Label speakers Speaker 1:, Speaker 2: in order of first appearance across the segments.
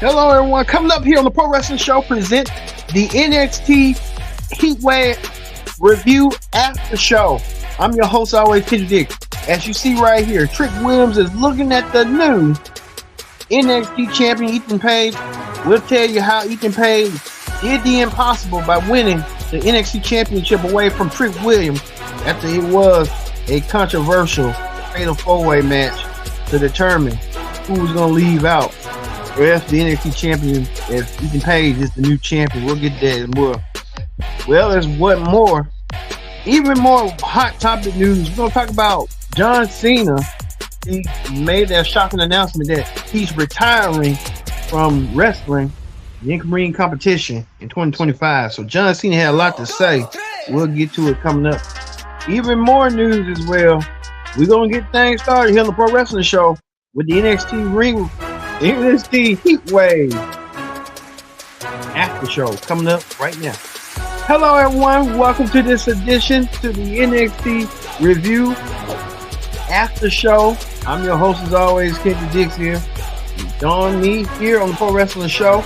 Speaker 1: Hello, everyone. Coming up here on the Pro Wrestling Show, present the NXT Heatwave Review After Show. I'm your host, always, Peter Dick. As you see right here, Trick Williams is looking at the new NXT champion, Ethan Page. We'll tell you how Ethan Page did the impossible by winning the NXT Championship away from Trick Williams after it was a controversial fatal four-way match to determine who was going to leave out. Or if the NXT champion, if Ethan Page is the new champion, we'll get that and more. Well, there's what more. Even more hot topic news. We're going to talk about John Cena. He made that shocking announcement that he's retiring from wrestling, the in-ring competition in 2025. So John Cena had a lot to say. We'll get to it coming up. Even more news as well. We're going to get things started here on the Pro Wrestling Show with the NXT Heatwave After Show coming up right now. Hello, everyone. Welcome to this edition to the NXT Review After Show. I'm your host, as always, Kenny Dix here. Join me here on the Pro Wrestling Show.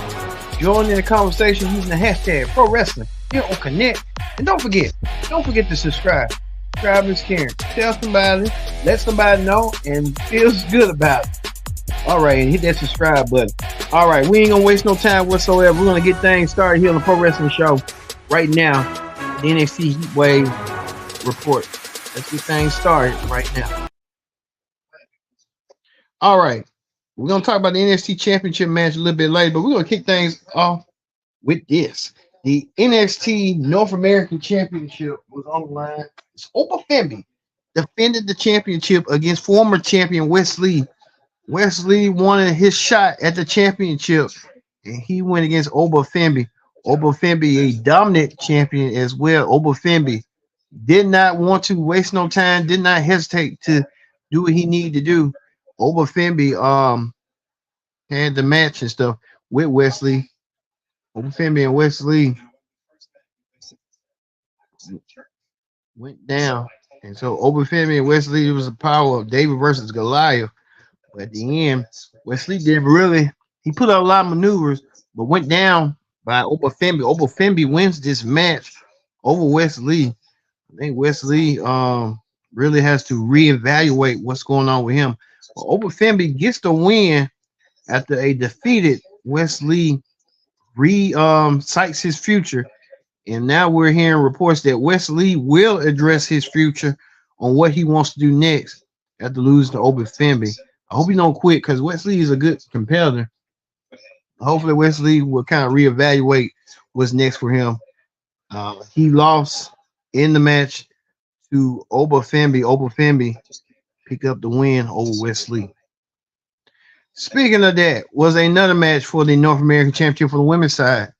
Speaker 1: Join in the conversation using the hashtag Pro Wrestling here on Connect. And don't forget to subscribe. Subscribe is caring. Tell somebody, let somebody know, and feels good about it. All right, and hit that subscribe button. All right, we ain't gonna waste no time whatsoever. We're gonna get things started here on the Pro Wrestling Show right now. The NXT Heatwave report. Let's get things started right now. All right, we're gonna talk about the NXT Championship match a little bit later, but we're gonna kick things off with this. The NXT North American Championship was on the line. It's Opa Femby defended the championship against former champion Wes Lee. Wes Lee wanted his shot at the championship, and he went against Oba Femby. Oba Femby, a dominant champion as well. Oba Femby did not want to waste no time, did not hesitate to do what he needed to do. Oba Femby had the match and stuff with Wes Lee. Oba Femby and Wes Lee went down. And so Oba Femby and Wes Lee, it was the power of David versus Goliath. But at the end, Wes Lee didn't really, he put out a lot of maneuvers, but went down by Oba Femby. Oba Femby wins this match over Wes Lee. I think Wes Lee really has to reevaluate what's going on with him. But Oba Femby gets the win after a defeated Wes Lee cites his future. And now we're hearing reports that Wes Lee will address his future on what he wants to do next after losing to Oba Femby. I hope he don't quit because Wes Lee is a good competitor. Hopefully Wes Lee will kind of reevaluate what's next for him. He lost in the match to Oba Femby. Oba Femby picked up the win over Wes Lee. Speaking of that, was another match for the North American Championship for the women's side,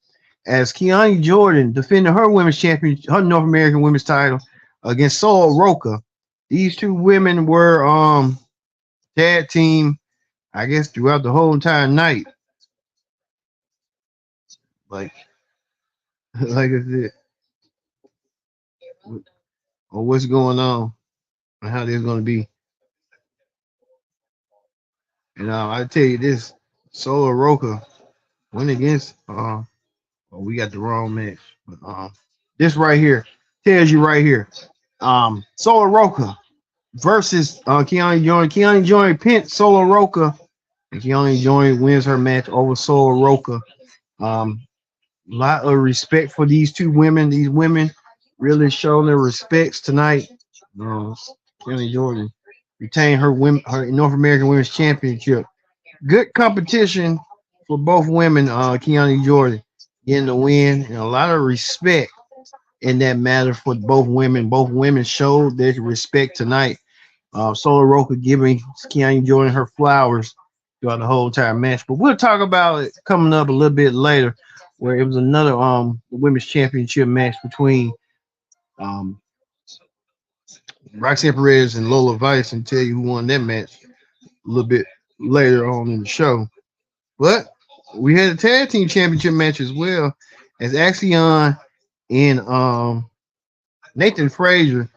Speaker 1: as Keontae Jordan defended her women's champion, her North American women's title against Solo Roca. These two women were tag team, I guess, throughout the whole entire night. Like I said, or what's going on and how they're going to be. And I tell you this, Solo Roca went against. We got the wrong match, but this right here tells you right here, Solo Roca versus Keontae Jordan. Keontae Jordan pinned Solo Roca, and Keontae Jordan wins her match over Solo Roca. Lot of respect for these two women. These women really showing their respects tonight. Keontae Jordan retained her North American Women's Championship. Good competition for both women. Keontae Jordan getting the win, and a lot of respect in that matter for both women. Both women showed their respect tonight. Solo Roca giving Keontae Jordan her flowers throughout the whole entire match. But we'll talk about it coming up a little bit later, where it was another women's championship match between Roxanne Perez and Lola Vice, and tell you who won that match a little bit later on in the show. But we had a tag team championship match as well, as Axion and Nathan Frazier.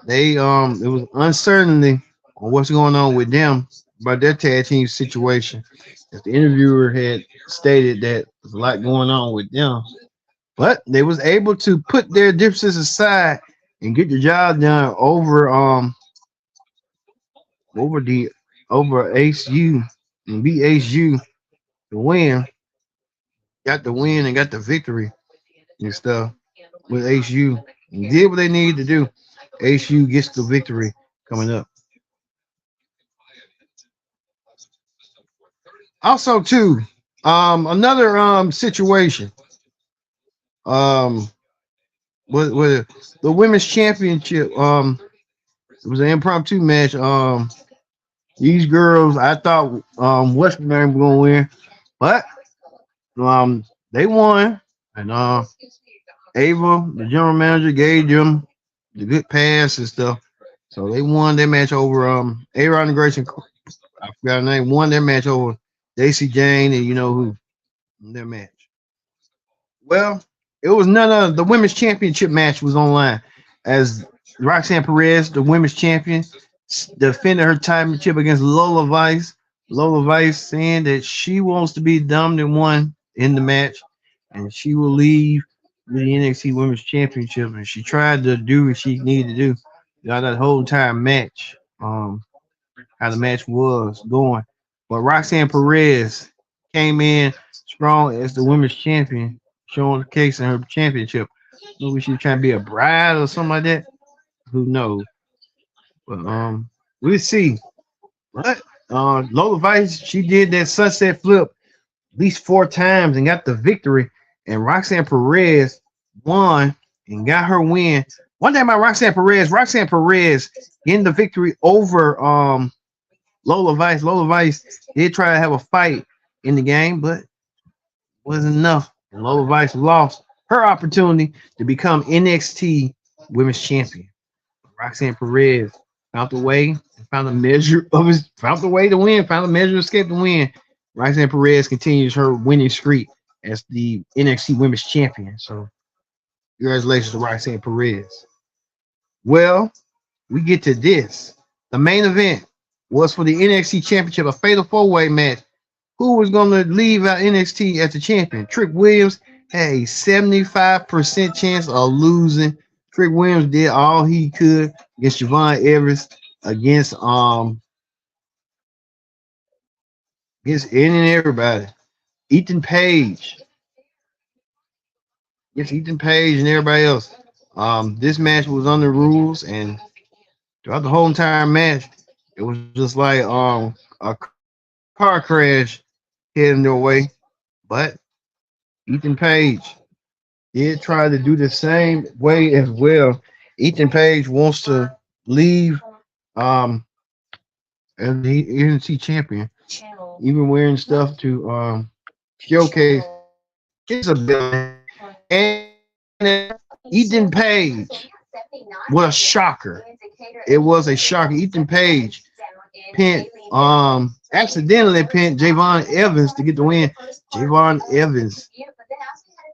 Speaker 1: They it was uncertainty on what's going on with them about their tag team situation. As the interviewer had stated that there's a lot going on with them, but they was able to put their differences aside and get the job done over the over Ace U and beat Ace U to win. Got the win and got the victory and stuff with Ace U. And did what they needed to do. Ace U gets the victory coming up. Also, too, another situation. Um, with the women's championship. It was an impromptu match. These girls, I thought Western were gonna win, but they won, and Ava, the general manager, gave them the good pass and stuff. So they won their match over Aaron and Grayson. I forgot her name. Won their match over Daisy Jane, and you know who their match. Well, it was none of the women's championship match was online as Roxanne Perez, the women's champion, defended her championship against Lola Vice. Lola Vice saying that she wants to be the dominant one in the match, and she will leave the NXT Women's Championship. And she tried to do what she needed to do throughout that whole entire match. How the match was going, but Roxanne Perez came in strong as the women's champion, showing the case in her championship. Maybe she's trying to be a bride or something like that. Who knows? But we'll see. But Lola Vice, she did that sunset flip at least 4 times and got the victory. And Roxanne Perez won and got her win. One thing about Roxanne Perez getting the victory over Lola Vice. Lola Vice did try to have a fight in the game, but wasn't enough. And Lola Vice lost her opportunity to become NXT Women's Champion. Roxanne Perez found the way and found a measure of his, found the way to win, found a measure of escape to win. Roxanne Perez continues her winning streak as the NXT Women's Champion. So, congratulations to Roxanne Perez. Well, we get to this. The main event was for the NXT Championship, a fatal 4-way match. Who was going to leave out NXT as the champion? Trick Williams had a 75% chance of losing. Trick Williams did all he could against Javon Evans, against any and everybody. Ethan Page. Yes, Ethan Page and everybody else. This match was on the rules, and throughout the whole entire match, it was just like a car crash heading their way. But Ethan Page did try to do the same way as well. Ethan Page wants to leave as the NXT champion, even wearing stuff to showcase his ability. And Ethan Page was a shocker. It was a shocker. Ethan Page accidentally pinned Javon Evans to get the win. Javon Evans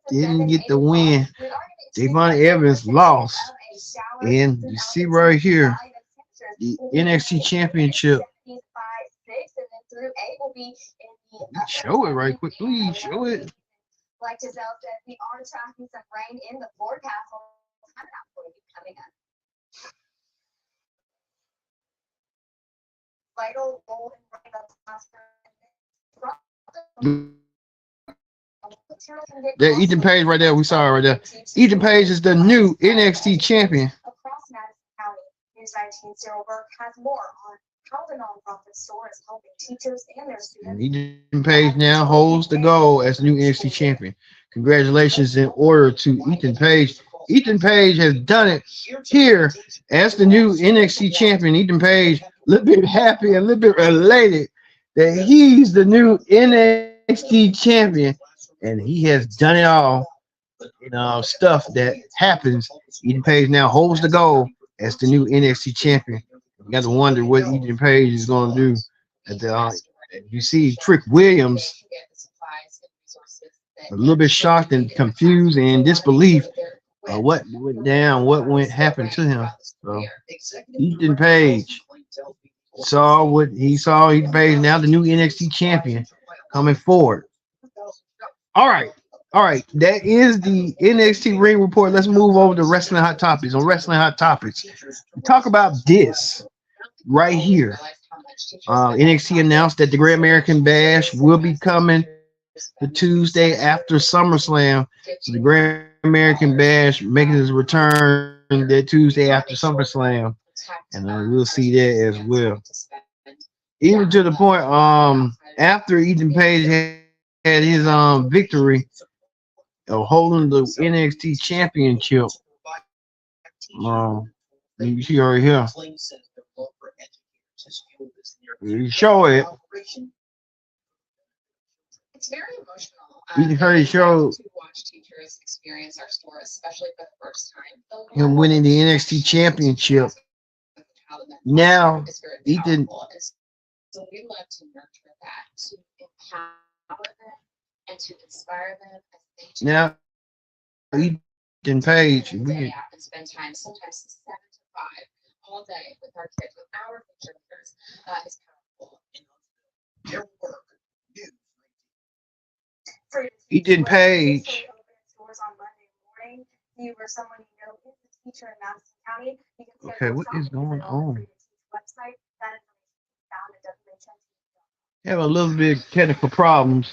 Speaker 1: didn't get the win. Javon Evans lost. And you see right here, the NXT Championship. Show it right quick, please. Show it. Like Giselle said, we are tracking some rain in the forecast. Coming up. Vital gold there, Ethan Page right there. We saw it right there. Ethan Page is the new NXT champion. Across Madison County, News 19 Zero Work has more on how the nonprofit store is helping teachers and their students. And Ethan Page now holds the gold as the new NXT champion. Congratulations in order to Ethan Page. Ethan Page has done it here as the new NXT champion. Ethan Page a little bit happy, a little bit elated that he's the new NXT champion, and he has done it all. Stuff that happens. Ethan Page now holds the gold as the new NXT champion. You got to wonder what Ethan Page is going to do. You see Trick Williams a little bit shocked and confused and in disbelief. What went down? What happened to him? So Ethan Page saw what he saw. He pays now the new NXT champion coming forward. All right. All right. That is the NXT ring report. Let's move over to wrestling hot topics. On wrestling hot topics, we talk about this right here. NXT announced that the Great American Bash will be coming the Tuesday after SummerSlam. So the Great American Bash making his return that Tuesday after SummerSlam, and we'll see that as well. Even to the point, after Ethan Page had his victory of holding the NXT Championship, you see right here, you show it. Ethan Page showed him winning the NXT Championship. Now, Ethan, now Ethan Page, Ethan Page. Okay, what is going on? Have a little bit of technical problems.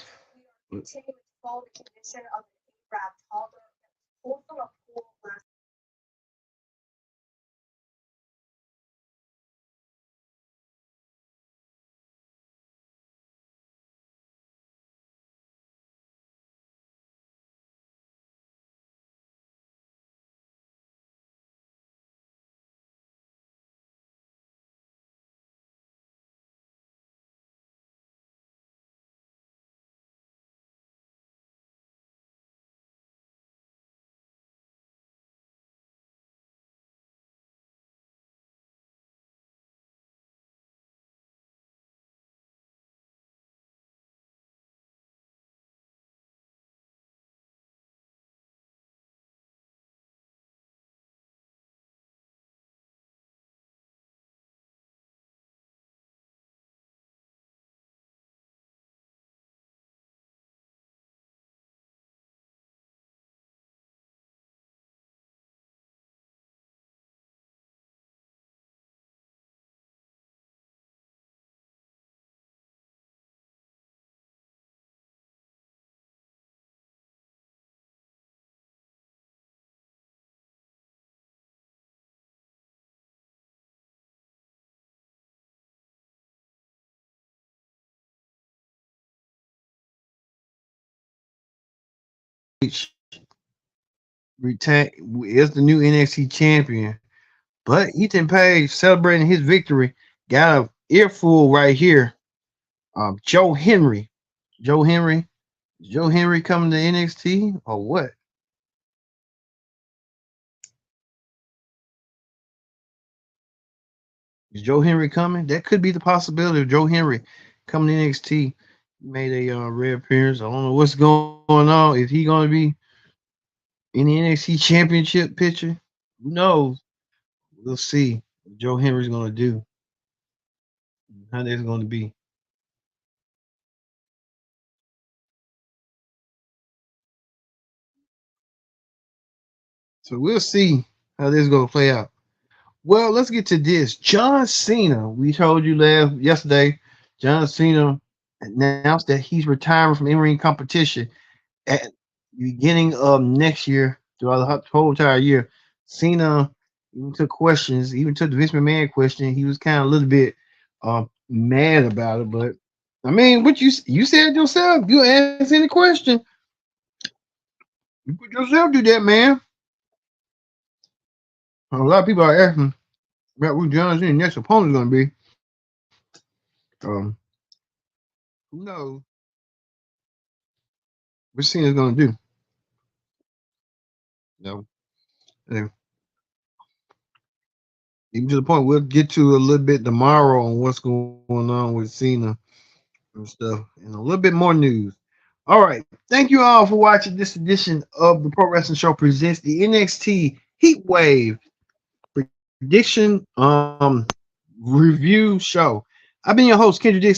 Speaker 1: Retain is the new NXT champion, but Ethan Page celebrating his victory got a earful right here. Joe Henry, Joe Henry, Joe Henry coming to NXT or what? Is Joe Henry coming? That could be the possibility of Joe Henry coming to NXT. Made a reappearance. I don't know what's going on. Is he going to be in the NXT Championship picture? Who knows? We'll see what Joe Henry's going to do. How that's going to be. So we'll see how this is going to play out. Well, let's get to this. John Cena. We told you yesterday. John Cena announced that he's retiring from in-ring competition at the beginning of next year, throughout the whole entire year. Cena even took questions, even took the Vince McMahon question. He was kind of a little bit mad about it, but I mean, what you said yourself, you asked any question, you put yourself do that, man. A lot of people are asking about who John Cena's next opponent is going to be. Um, who knows what Cena's going to do? No, and even to the point we'll get to a little bit tomorrow on what's going on with Cena and stuff, and a little bit more news. All right, thank you all for watching this edition of the Pro Wrestling Show presents the NXT Heatwave prediction. review show. I've been your host, Kendrick Dixon.